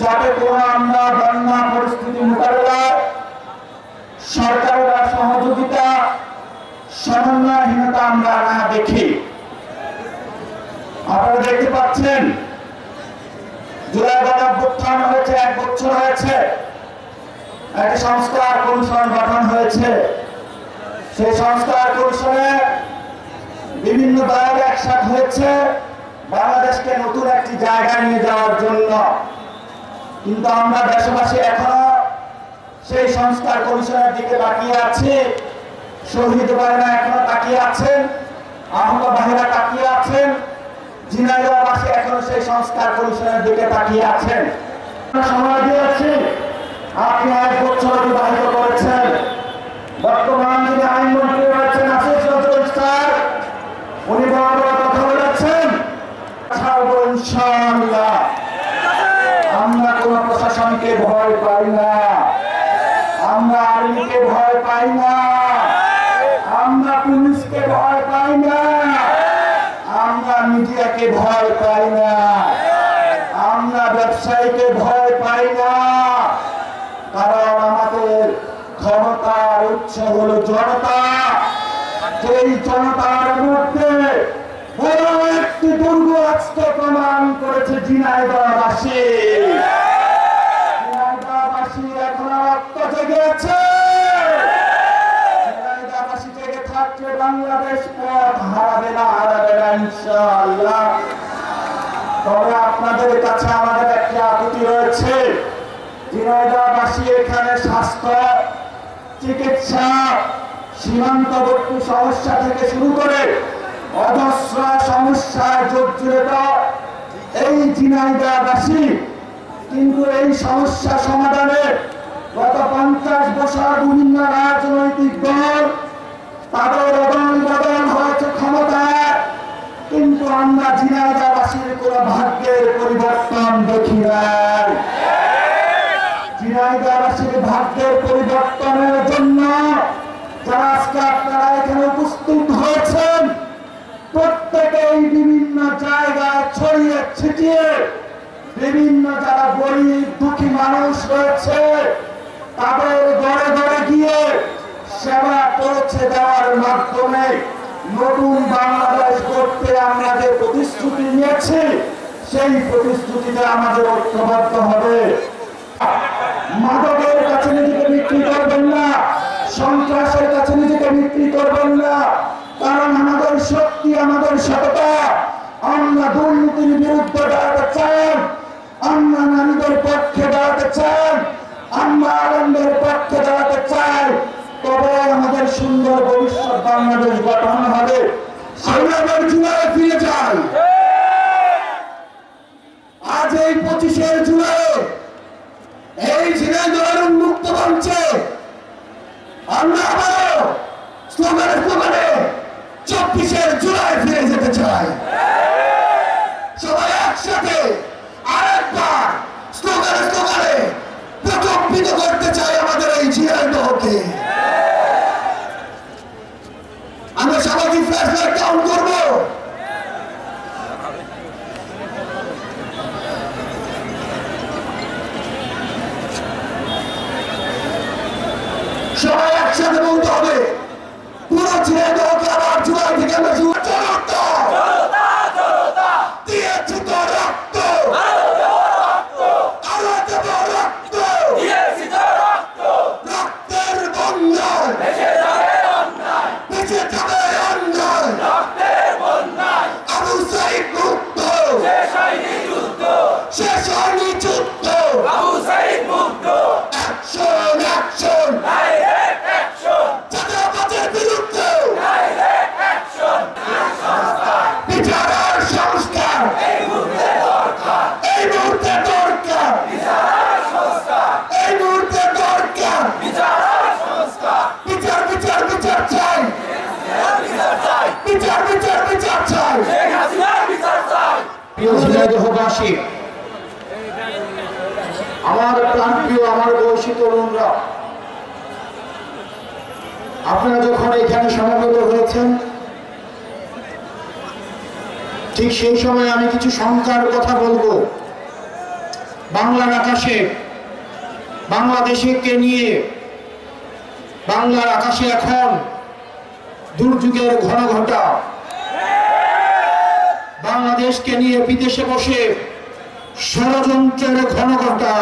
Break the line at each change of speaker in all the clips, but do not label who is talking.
যাতে করে আমরা বন্যা পরিস্থিতি মোকাবেলায় সরকারের সহযোগিতা সমন্বয়হীনতা আমরা না দেখি। আপনারা দেখতে পাচ্ছেন জুলাই গণঅভ্যুত্থান হয়েছে, 1 বছর হয়েছে, একটা সংস্কার কমিশন গঠন হয়েছে। সেই সংস্কার কমিশনে বিভিন্ন দল একসাথে হয়েছে বাংলাদেশকে নতুন একটি জায়গায় নিয়ে যাওয়ার জন্য। কিন্তু আমরা দেশবাসী এখনো সেই সংস্কার কমিশনের দিকে তাকিয়ে আছি। শহীদ ভাইরা এখনো তাকিয়ে আছেন, আহত ভাইরা তাকিয়ে আছেন, ঝিনাইদহবাসী এখনো সেই সংস্কার কমিশনের দিকে তাকিয়ে আছেন। সময় দিয়েছি, আপনি 1 বছর অতিবাহিত করেছেন। বর্তমান যিনি আইনমন্ত্রী রয়েছেন আসিফ নজরুল স্যার, উনি বড় বড় কথা বলেছেন। ইনশাআল্লাহ আমরা কোন প্রশাসনকে ভয় পাই না, আমরা আর্মিকে ভয় পাই না, আমরা পুলিশকে ভয় পাই না, আমরা মিডিয়াকে ভয় পাই না, আমরা ব্যবসায়ীকে ভয় পাই না। কারণ আমাদের ক্ষমতার উৎস হলো জনতা। সেই জনতার মধ্যে বড় একটি দুর্গ আজকে প্রমাণ করেছে ঝিনাইদহবাসী। ঝিনাইদহবাসী এখন রক্ত জেগেছে। ঝিনাইদহবাসী জেগে থাকলে বাংলাদেশ পথ হারাবে না, হারাবে না ইনশাআল্লাহ। তবে আপনাদের কাছে আমাদের একটি আকুতি রয়েছে। ঝিনাইদহবাসী এখানে স্বাস্থ্য, চিকিৎসা, সীমান্তবর্তী সমস্যা থেকে শুরু করে অজস্র সমস্যায় জর্জরিত এই ঝিনাইদহবাসী। কিন্তু এই সমস্যা সমাধানে গত 50 বছর বিভিন্ন রাজনৈতিক দল তাদের বদল হয়েছে ক্ষমতায়, কিন্তু আমরা ঝিনাইদহবাসীর কোন ভাগ্যের পরিবর্তন দেখি নাই। ঝিনাইদহবাসীর ভাগ্যের পরিবর্তনের জন্য যারা আজকে আপনারা এখানে উপস্থিত হয়েছেন, প্রত্যেকেই বিভিন্ন জায়গায় ছড়িয়ে ছিটিয়ে বিভিন্ন যারা গরিব দুঃখী মানুষ রয়েছে তাদের ঘরে ঘরে গিয়ে সেবা পৌঁছে দেওয়ার মাধ্যমে নতুন বাংলাদেশ করতে আমরা যে প্রতিশ্রুতি নিয়েছি, সেই প্রতিশ্রুতিতে আমাদের ঐক্যবদ্ধ হবে। মাদকের কাছে নিজেকে বিক্রি করবেন না, সন্ত্রাসের কাছে নিজেকে বিক্রি করবেন না। কারণ আমাদের শক্তি, আমাদের সততা, আমরা দুর্নীতির বিরুদ্ধে দাঁড়াতে চান, আমরা নারীদের পক্ষে দাঁড়াতে চান, আমরা আনন্দের পক্ষে দাঁড়াতে চাই। তবে আমাদের সুন্দর ভবিষ্যৎ বাংলাদেশ গঠন হবে। আমরা জুলাই ফিরে যাই। আজ এই 25 জুলাই এই ঝিনাইদহ উন্মুক্ত মঞ্চে আমরা আবারও স্লোগানে 24 জুলাই ফিরে যেতে চাই। সবাই একসাথে আরেকবার স্লোগানে প্রকম্পিত করতে চাই আমাদের এই ঝিনাইদহকে। আমরা সবাইকে ফ্ল্যাশলাইট কাউন্ট করবো। সবাই একসাথে বলতে হবে, পুরো ঝিনাইদহকে আবার জুলাই থেকে আমরা দিয়েছি তো রক্ত, আরো দেব রক্ত, রক্তের বন্যায় বেঁচে যাবে অন্যায়। আবু সাইদ মুক্ত, শেষ হয়নি যুদ্ধ, অ্যাকশন অ্যাকশন, চাঁদাবাজের বিরুদ্ধে বিচারের সংস্কার এই মুহূর্তে দরকার, এই মুহূর্তে দরকার বিচার বিচার বিচার চাই, বিচার বিচার বিচার চাই। প্রিয় ঝিনাইদহবাসী, আমার প্রাণপ্রিয়, আমার বয়সী তরুণরা, আপনারা যখন এখানে সমবেত হয়েছেন, ঠিক সেই সময় আমি কিছু শঙ্কার কথা বলবো। বাংলার আকাশ
ইতিহাসে বাংলাদেশকে নিয়ে বাংলার আকাশে এখন দুর্যোগের ঘনঘটা। বাংলাদেশকে নিয়ে বিদেশে বসে ষড়যন্ত্রের ঘনঘটা।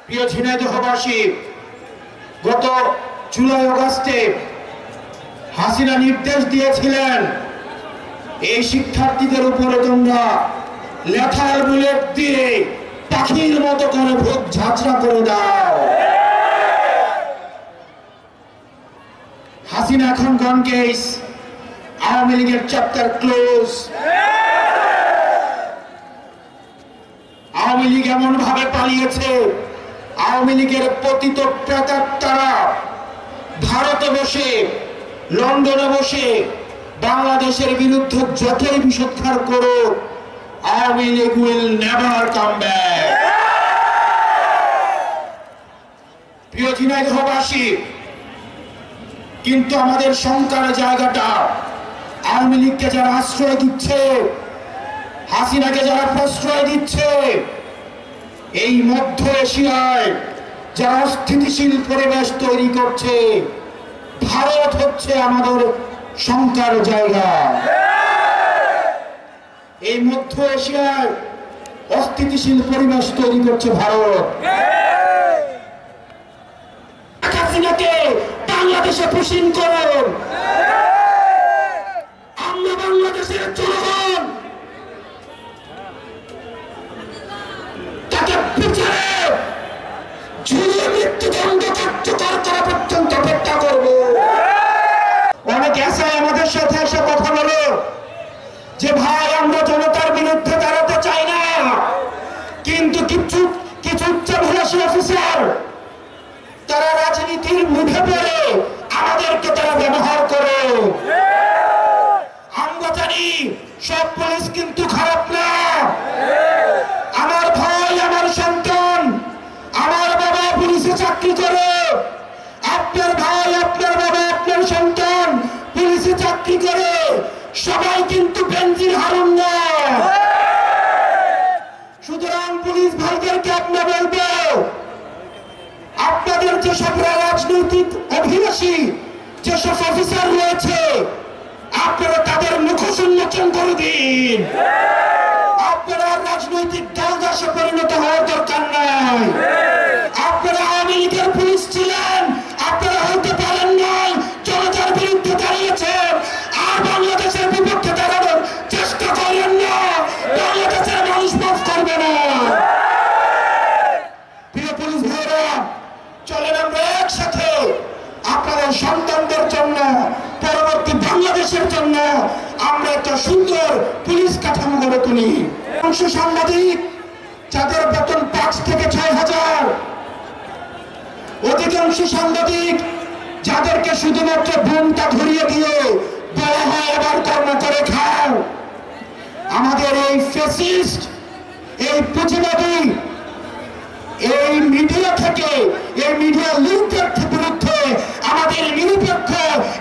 প্রিয় ঝিনাইদহবাসী, গত জুলাই আগস্টে হাসিনা নির্দেশ দিয়েছিলেন এই শিক্ষার্থীদের উপরে তোমরা লেথাল বুলেট দিয়ে পাখির মতো করে ভোগ ঝাঁচড়া করে দাও। হাসিনা এখন গন কেস, আওয়ামী লীগের চ্যাপ্টার ক্লোজ। আওয়ামী লীগ এমন ভাবে পালিয়েছে, আওয়ামী লীগের পতিত প্রেতাত্মারা ভারতে বসে, লন্ডনে বসে বাংলাদেশের বিরুদ্ধে যতই বিষোদ্গার করুক, Awami League will never come back. প্রিয় ঝিনাইদহবাসী, কিন্তু আমাদের শঙ্কার জায়গাটা আওয়ামী লীগকে যারা আশ্রয় দিচ্ছে, হাসিনাকে যারা প্রশ্রয় দিচ্ছে, এই মধ্য এশিয়ায় যারা অস্থিতিশীল পরিবেশ তৈরি করছে, ভারত হচ্ছে আমাদের শঙ্কার জায়গা। এই মধ্য এশিয়ায় অস্থিতিশীল পরিবেশ তৈরি করছে ভারত। হাসিনাকে বাংলাদেশে পুষিন করুন। আমরা বাংলাদেশের জনগণ তাকে বিচারে ঝুলিয়ে মৃত্যুদণ্ড কার্যকর করা পর্যন্ত অপেক্ষা করব। অনেক এসআই আমাদের সাথে এসে কথা বলো যে ভাই, আমরা জনতার বিরুদ্ধে দাঁড়াতে চাই না, কিন্তু কিছু উচ্চাভিলাষী অফিসার তারা রাজনীতির মুখে পড়ে আমাদেরকে তারা ব্যবহার করে। আমরা জানি সব পুলিশ কিন্তু খারাপ না। আমার ভাই, আমার সন্তান, আমার বাবা পুলিশে চাকরি করে, আপনার ভাই, আপনার বাবা, আপনার সন্তান পুলিশে চাকরি করে, সবাই কিন্তু বেনজির হারুন না। সুতরাং পুলিশ ভাইদেরকে আপনার বলবো, আপনাদের যেসব রাজনৈতিক অভিলাষী যেসব অফিসার রয়েছে, আপনারা তাদের মুখোশ উন্মোচন করে দিন। আপনারা রাজনৈতিক দলদাসে পরিণত হওয়ার দরকার নাই। আপনারা আওয়ামী লীগের পুলিশ ছিলেন, আপনারা হতে পারেন নাই, জনতার বিরুদ্ধে দাঁড়িয়েছেন, আর বাংলাদেশের বিপক্ষে দাঁড়ানোর চেষ্টা করেন না। বাংলাদেশের মানুষ মাফ করবে না। প্রিয় পুলিশ ভাইরা, চলেন আমরা একসাথে আপনাদের সন্তানদের জন্য, পরবর্তী বাংলাদেশের জন্য আমরা একটা সুন্দর পুলিশ কাঠামো গড়ে তুলি। অংশ সাংবাদিক যাদের বেতন 5 থেকে 6,000, অধিকাংশ সাংবাদিক যাদেরকে শুধুমাত্র বোনটা ধরিয়ে দিয়ে বলা হয় এবার কর্ম করে খাও। আমাদের এই ফ্যাসিস্ট, এই পুঁজিবাদী, এই মিডিয়া থেকে, এই মিডিয়া লিঙ্কের বিরুদ্ধে আমাদের নিরপেক্ষ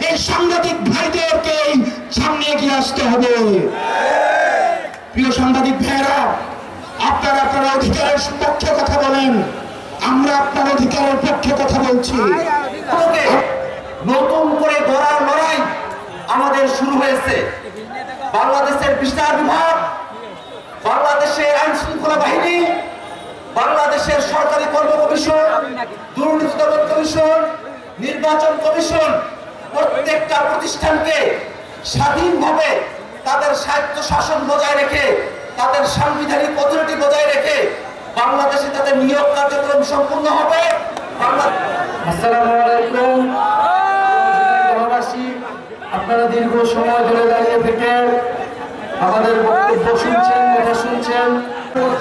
এই সাংবাদিক ভাইদেরকে সামনে এগিয়ে আসতে হবে। প্রিয় সাংবাদিক ভাইরা, আপনারা আপনার অধিকারের পক্ষে কথা বলেন, আমরা আপনার অধিকারের পক্ষে কথা বলছি।
নতুন করে গড়ার লড়াই আমাদের শুরু হয়েছে। বাংলাদেশের বিচার বিভাগ, বাংলাদেশের আইন শৃঙ্খলা বাহিনী, বাংলাদেশের সরকারি কর্ম কমিশন, দুর্নীতি দমন কমিশন, নির্বাচন কমিশন, প্রত্যেকটা প্রতিষ্ঠানকে স্বাধীনভাবে তাদের স্বায়ত্ত শাসন বজায় রেখে, তাদের সাংবিধানিক অথরিটি বজায় রেখে বাংলাদেশে তাদের নিয়োগ কার্যক্রম সম্পূর্ণ হবে।
আসসালামু আলাইকুম। আপনারা দীর্ঘ সময় ধরে দাঁড়িয়ে থেকে আমাদের বক্তব্য শুনছেন, কথা শুনছেন।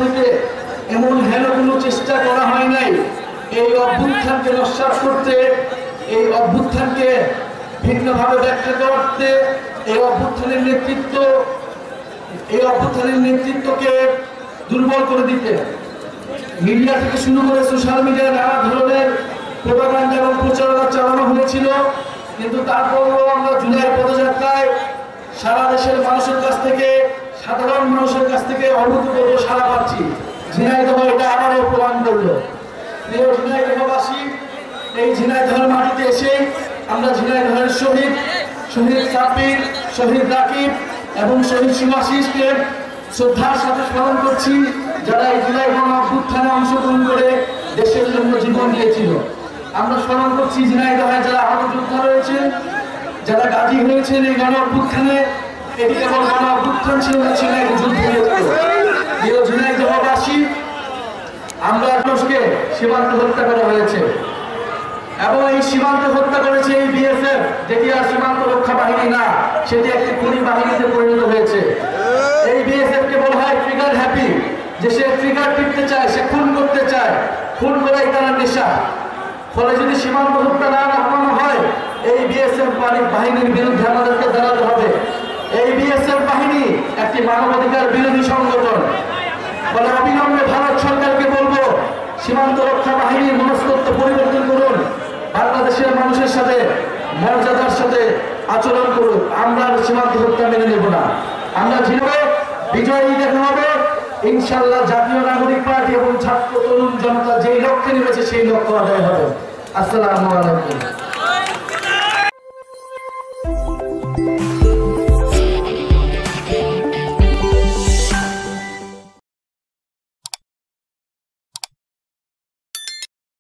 থেকে এমন হেন কোনো চেষ্টা করা হয় নাই এই অভ্যুত্থানকে নস্যাৎ করতে, এই অভ্যুত্থানকে ভিন্নভাবে ব্যাখ্যা করতে, এই অভ্যুত্থানের নেতৃত্বকে দুর্বল করে দিতে। মিডিয়া থেকে শুরু করে সোশ্যাল মিডিয়ায় নানা ধরনের প্রোপাগান্ডা এবং প্রচারণা চালানো হয়েছিল, কিন্তু তারপরও আমরা জুলাই পদযাত্রায় সারা দেশের মানুষের কাছ থেকে, সাধারণ মানুষের কাছ থেকে অভূতপূর্ব সাড়া পাচ্ছি। ঝিনাইদহ এটা আবারও প্রমাণ করলো। প্রিয় ঝিনাইদহবাসী, এই ঝিনাইদহের মাটিতে এসেই আমরা ঝিনাইদহের শহীদ সাব্বির, শহীদ রাকিব এবং শহীদ সুভাষিসকে শ্রদ্ধার সাথে স্মরণ করছি, যারা এই জুলাই গণ অভ্যুত্থানে অংশগ্রহণ করে দেশের জন্য জীবন দিয়েছিল। আমরা স্মরণ করছি ঝিনাইদহে যারা আহত যোদ্ধা রয়েছেন, যারা গাজী হয়েছেন এই গণ অভ্যুত্থানে। এটি কেবল গণ অভ্যুত্থান ছিল না, ছিল এক যুদ্ধ। প্রিয় ঝিনাইদহবাসী, আমরা মানুষকে সীমান্ত হত্যা করা হয়েছে এবং এই সীমান্ত হত্যা করেছে এই বিএসএফ, যেটি আর সীমান্ত রক্ষা বাহিনী না, সেটি একটি খুনি বাহিনীতে পরিণত হয়েছে। এই বিএসএফ কে বলা হয় ট্রিগার হ্যাপি, যে সে ট্রিগার টিপতে চায়, সে খুন করতে চায়, খুন করাই তার নেশা। ফলে যদি সীমান্ত হত্যা না থামানো হয়, এই বিএসএফ বাহিনীর বিরুদ্ধে আমাদেরকে দাঁড়াতে হবে। এই বিএসএফ বাহিনী একটি মানবাধিকার বিরোধী সংগঠন। ফলে অবিলম্বে ভারত সরকারকে বলবো, সীমান্ত রক্ষা বাহিনীর মনস্তত্ত্ব পরিবর্তন করুন, বাংলাদেশের মানুষের সাথে মর্যাদার সাথে আচরণ করুন। আমরা সীমান্ত হত্যা মেনে নেব না। আমরা ঝিনাইদহে বিজয়ী দেখা হবে ইনশাআল্লাহ। জাতীয় নাগরিক পার্টি এবং ছাত্র তরুণ জনতা যেই লক্ষ্যে নেমেছে সেই লক্ষ্য আদায় হবে। আসসালামু আলাইকুম।